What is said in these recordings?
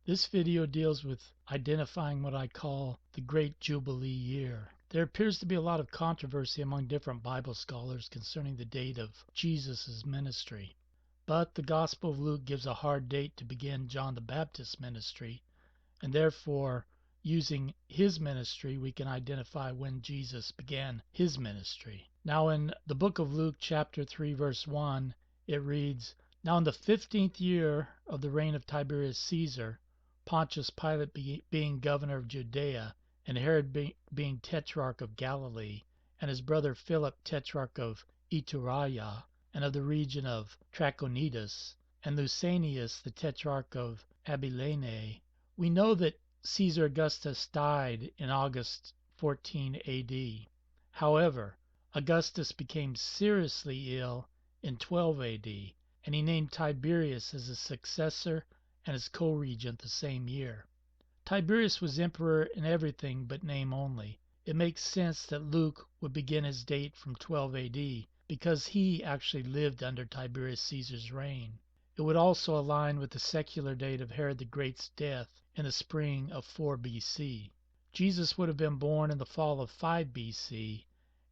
This video deals with identifying what I call the Great Jubilee Year. There appears to be a lot of controversy among different Bible scholars concerning the date of Jesus' ministry. But the Gospel of Luke gives a hard date to begin John the Baptist's ministry, and therefore, using his ministry, we can identify when Jesus began his ministry. Now in the book of Luke, chapter 3, verse 1, it reads, "Now in the 15th year of the reign of Tiberius Caesar, Pontius Pilate being governor of Judea, and Herod being tetrarch of Galilee, and his brother Philip tetrarch of Iturea, and of the region of Trachonitis, and Lysanias the tetrarch of Abilene." We know that Caesar Augustus died in August 14 AD. However, Augustus became seriously ill in 12 AD, and he named Tiberius as his successor and his co-regent the same year. Tiberius was emperor in everything but name only. It makes sense that Luke would begin his date from 12 AD because he actually lived under Tiberius Caesar's reign. It would also align with the secular date of Herod the Great's death in the spring of 4 BC. Jesus would have been born in the fall of 5 BC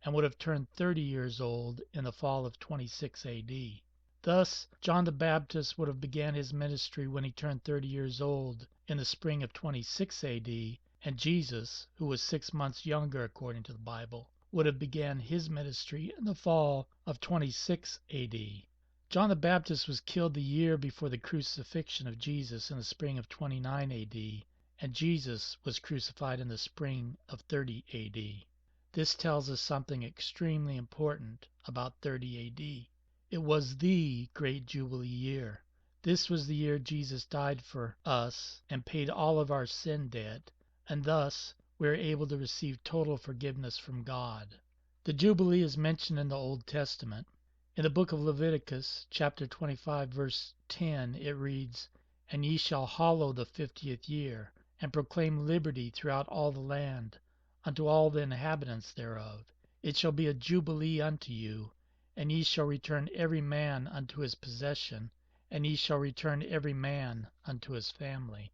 and would have turned 30 years old in the fall of 26 AD. Thus, John the Baptist would have began his ministry when he turned 30 years old in the spring of 26 AD, and Jesus, who was 6 months younger according to the Bible, would have began his ministry in the fall of 26 AD. John the Baptist was killed the year before the crucifixion of Jesus in the spring of 29 AD, and Jesus was crucified in the spring of 30 AD. This tells us something extremely important about 30 AD. It was the Great Jubilee Year. This was the year Jesus died for us and paid all of our sin debt, and thus we are able to receive total forgiveness from God. The Jubilee is mentioned in the Old Testament. In the book of Leviticus, chapter 25, verse 10, it reads, "And ye shall hallow the 50th year, and proclaim liberty throughout all the land, unto all the inhabitants thereof. It shall be a jubilee unto you, and ye shall return every man unto his possession, and ye shall return every man unto his family."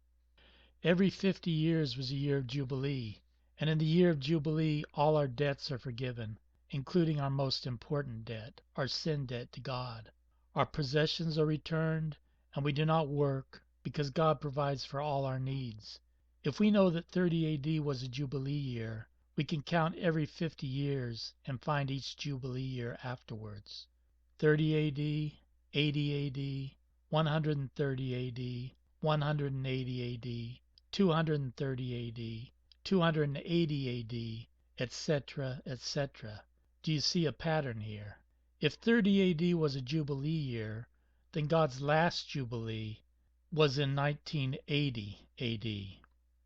Every 50 years was a year of Jubilee, and in the year of Jubilee all our debts are forgiven, including our most important debt, our sin debt to God. Our possessions are returned, and we do not work because God provides for all our needs. If we know that 30 AD was a Jubilee year, we can count every 50 years and find each Jubilee year afterwards. 30 AD, 80 AD, 130 AD, 180 AD, 230 AD, 280 AD, etc., etc. Do you see a pattern here? If 30 AD was a Jubilee year, then God's last Jubilee was in 1980 AD.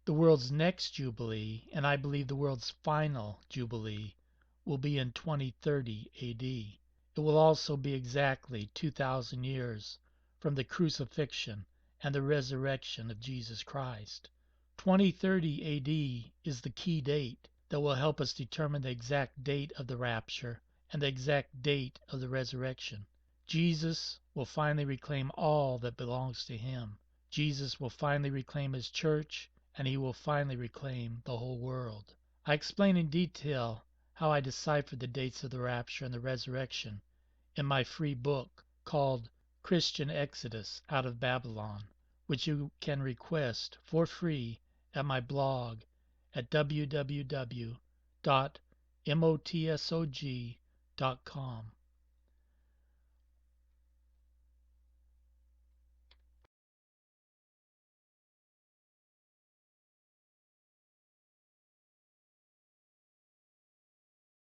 The world's next Jubilee, and I believe the world's final Jubilee, will be in 2030 AD. It will also be exactly 2,000 years from the crucifixion and the resurrection of Jesus Christ. 2030 AD is the key date that will help us determine the exact date of the rapture and the exact date of the resurrection. Jesus will finally reclaim all that belongs to him. Jesus will finally reclaim his church, and he will finally reclaim the whole world. I explain in detail how I deciphered the dates of the rapture and the resurrection in my free book called Christian Exodus Out of Babylon, which you can request for free at my blog at www.motsog.com.